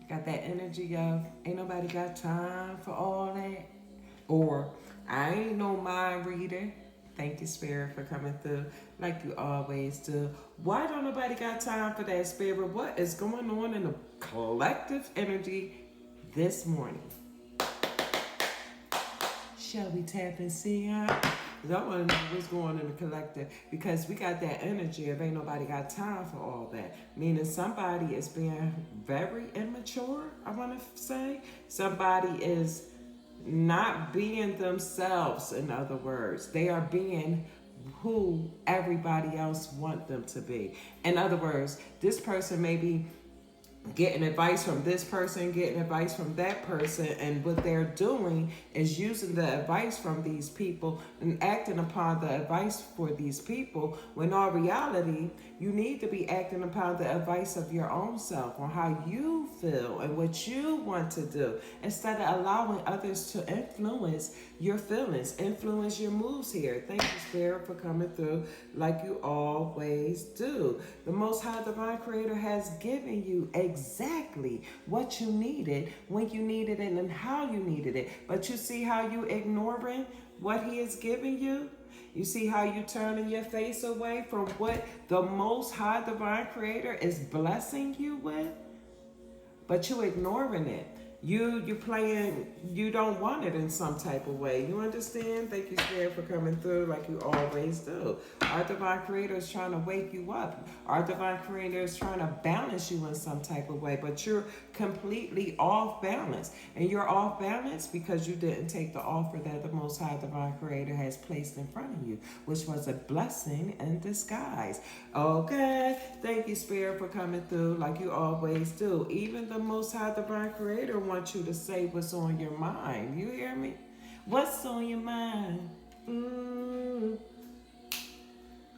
Got that energy of ain't nobody got time for all that. Or I ain't no mind reader. Thank you, Spirit, for coming through like you always do. Why don't nobody got time for that, Spirit? What is going on in the collective energy this morning? Shall we tap and see, huh? 'Cause I want to know what's going on in the collective because we got that energy of ain't nobody got time for all that. Meaning somebody is being very immature, I want to say. Somebody is not being themselves, in other words. They are being who everybody else want them to be. In other words, this person may be getting advice from this person, getting advice from that person, and what they're doing is using the advice from these people and acting upon the advice for these people, when in reality, you need to be acting upon the advice of your own self on how you feel and what you want to do, instead of allowing others to influence your feelings, influence your moves here. Thank you, Spirit, for coming through like you always do. The Most High Divine Creator has given you exactly what you needed, when you needed it, and how you needed it. But you see how you ignoring what He is giving you? You see how you turning your face away from what the Most High Divine Creator is blessing you with? But you ignoring it. You playing, you don't want it in some type of way. You understand? Thank you, Spirit, for coming through like you always do. Our Divine Creator is trying to wake you up. Our Divine Creator is trying to balance you in some type of way, but you're completely off balance. And you're off balance because you didn't take the offer that the Most High Divine Creator has placed in front of you, which was a blessing in disguise. Okay, thank you, Spirit, for coming through like you always do. Even the Most High Divine Creator wants you to say what's on your mind. You hear me? What's on your mind?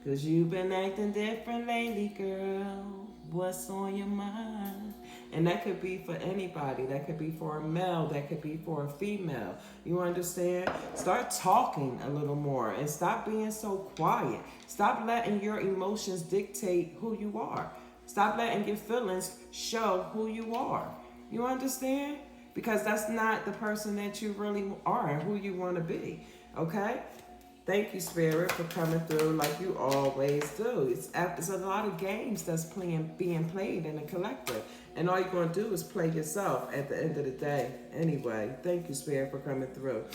Cause you've been acting different lately, girl. What's on your mind? And that could be for anybody. That could be for a male. That could be for a female. You understand? Start talking a little more and stop being so quiet. Stop letting your emotions dictate who you are. Stop letting your feelings show who you are. You understand? Because that's not the person that you really are and who you want to be. Okay? Thank you, Spirit, for coming through like you always do. It's a lot of games that's being played in the collective. And all you're going to do is play yourself at the end of the day. Anyway, thank you, Spirit, for coming through.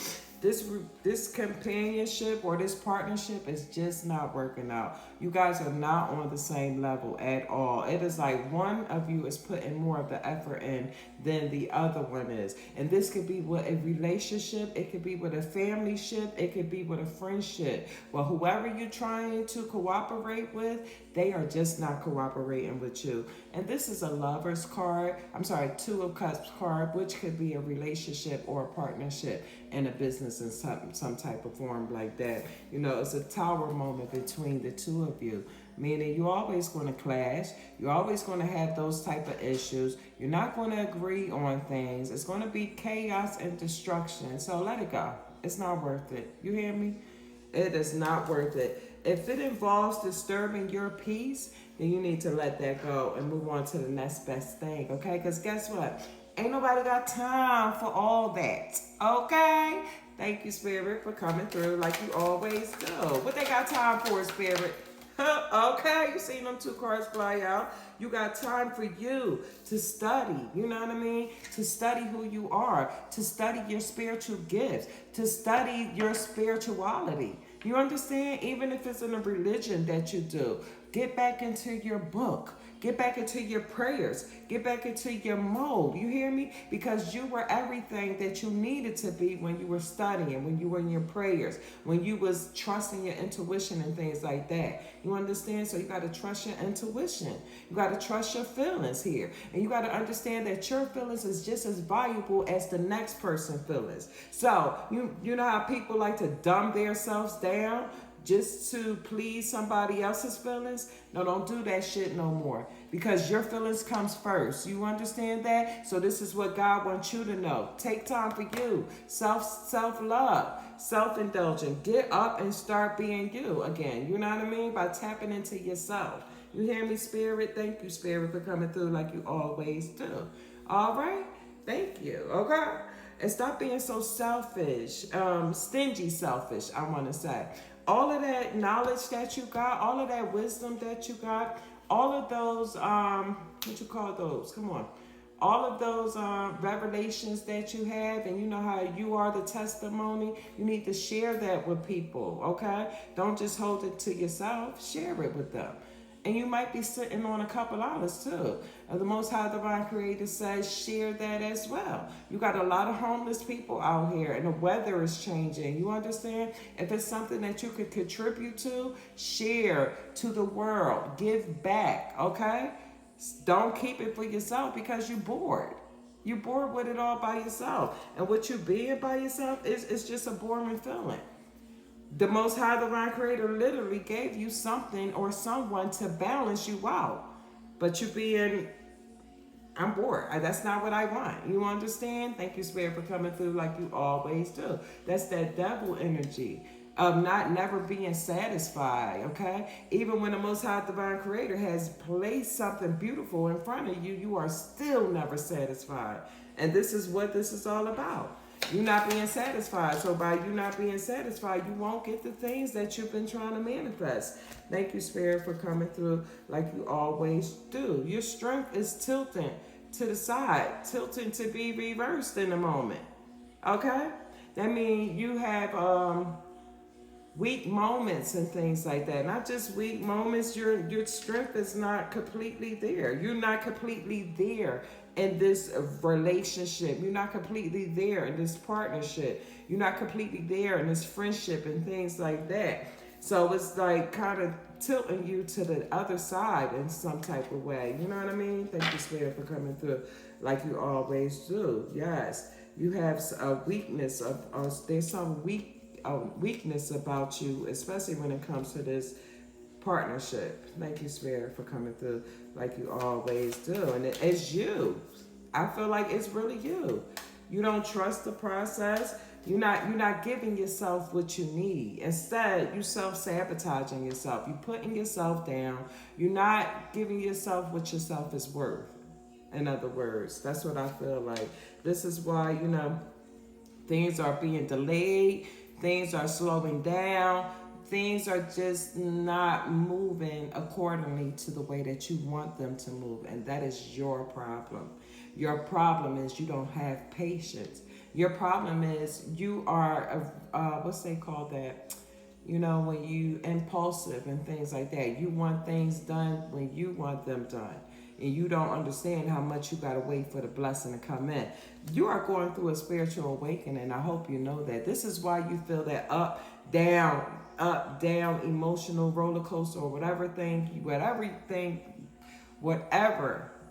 This companionship or this partnership is just not working out. You guys are not on the same level at all. It is like one of you is putting more of the effort in than the other one is. And this could be with a relationship. It could be with a family ship. It could be with a friendship. Well, whoever you're trying to cooperate with, they are just not cooperating with you. And this is a lover's card. I'm sorry, Two of Cups card, which could be a relationship or a partnership in a business in some type of form like that. You know, it's a tower moment between the two of you. Meaning you're always going to clash. You're always going to have those type of issues. You're not going to agree on things. It's going to be chaos and destruction. So let it go. It's not worth it. You hear me? It is not worth it. If it involves disturbing your peace, then you need to let that go and move on to the next best thing, okay? Because guess what? Ain't nobody got time for all that, okay? Thank you, Spirit, for coming through like you always do. What they got time for, Spirit? Okay, you seen them two cards fly out. You got time for you to study, you know what I mean? To study who you are, to study your spiritual gifts, to study your spirituality. You understand? Even if it's in a religion that you do, get back into your book. Get back into your prayers. Get back into your mode. You hear me? Because you were everything that you needed to be when you were studying, when you were in your prayers, when you was trusting your intuition and things like that. You understand? So you got to trust your intuition. You got to trust your feelings here. And you got to understand that your feelings is just as valuable as the next person's feelings. So you know how people like to dumb themselves down just to please somebody else's feelings? No, don't do that shit no more. Because your feelings comes first. You understand that? So this is what God wants you to know. Take time for you. Self-love. Self-indulgent. Get up and start being you again. You know what I mean? By tapping into yourself. You hear me, Spirit? Thank you, Spirit, for coming through like you always do. All right? Thank you. Okay? And stop being so selfish, stingy selfish, I want to say. All of that knowledge that you got, all of that wisdom that you got, all of those, what you call those? Come on. All of those revelations that you have, and you know how you are the testimony, you need to share that with people, okay? Don't just hold it to yourself, share it with them. And you might be sitting on a couple dollars too. The Most High Divine Creator says share that as well. You got a lot of homeless people out here and the weather is changing. You understand? If it's something that you could contribute to, share to the world. Give back, okay? Don't keep it for yourself because you're bored. You're bored with it all by yourself. And what you being by yourself is just a boring feeling. The Most High Divine Creator literally gave you something or someone to balance you out. But you being, I'm bored. That's not what I want. You understand? Thank you, Spirit, for coming through like you always do. That's that devil energy of never being satisfied, okay? Even when the Most High Divine Creator has placed something beautiful in front of you, you are still never satisfied. And this is what this is all about. You're not being satisfied. So by you not being satisfied, you won't get the things that you've been trying to manifest. Thank you, Spirit, for coming through like you always do. Your strength is tilting to the side, tilting to be reversed in a moment. Okay? That means you have weak moments and things like that. Not just weak moments, your strength is not completely there. You're not completely there in this relationship. You're not completely there in this partnership. You're not completely there in this friendship and things like that. So it's like kind of tilting you to the other side in some type of way. You know what I mean? Thank you, Spirit, for coming through like you always do. Yes. You have a weakness there's some weakness about you, especially when it comes to this partnership. Thank you, Spirit, for coming through like you always do. And it's you. I feel like it's really you. You don't trust the process. You're not giving yourself what you need. Instead, you self-sabotaging yourself. You're putting yourself down. You're not giving yourself what yourself is worth. In other words, that's what I feel like. This is why, things are being delayed. Things are slowing down. Things are just not moving accordingly to the way that you want them to move. And that is your problem. Your problem is you don't have patience. Your problem is you are, what's they call that? When you impulsive and things like that. You want things done when you want them done. And you don't understand how much you got to wait for the blessing to come in. You are going through a spiritual awakening. I hope you know that. This is why you feel that up, down, emotional roller coaster or whatever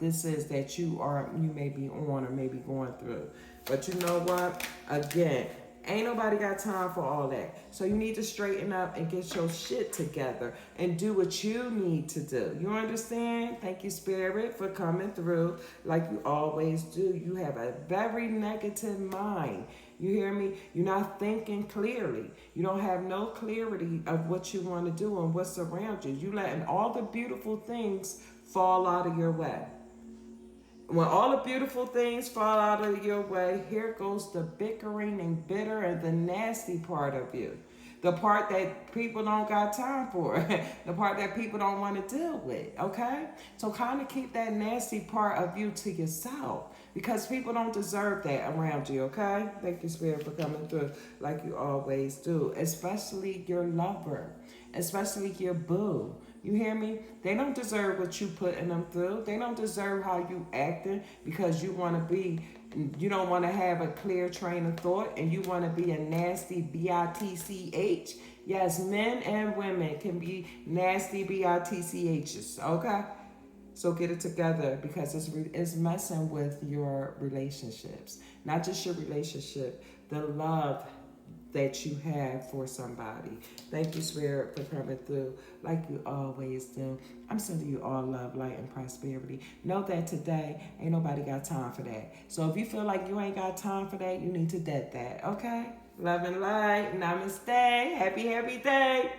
this is that you may be on or may be going through. But you know what? Again, ain't nobody got time for all that. So you need to straighten up and get your shit together and do what you need to do. You understand? Thank you, Spirit, for coming through like you always do. You have a very negative mind. You hear me? You're not thinking clearly. You don't have no clarity of what you want to do and what's around you. You're letting all the beautiful things fall out of your way. When all the beautiful things fall out of your way, here goes the bickering and bitter and the nasty part of you. The part that people don't got time for. The part that people don't want to deal with, okay? So kind of keep that nasty part of you to yourself because people don't deserve that around you, okay? Thank you, Spirit, for coming through like you always do, especially your lover, especially your boo. You hear me? They don't deserve what you putting them through. They don't deserve how you acting because you don't want to have a clear train of thought and you want to be a nasty bitch. Yes, men and women can be nasty bitchs, okay? So get it together because it's messing with your relationships. Not just your relationship, the love that you have for somebody. Thank you, Spirit, for coming through like you always do. I'm sending you all love, light, and prosperity. Know that today, ain't nobody got time for that. So if you feel like you ain't got time for that, you need to dead that, okay? Love and light. Namaste. Happy day.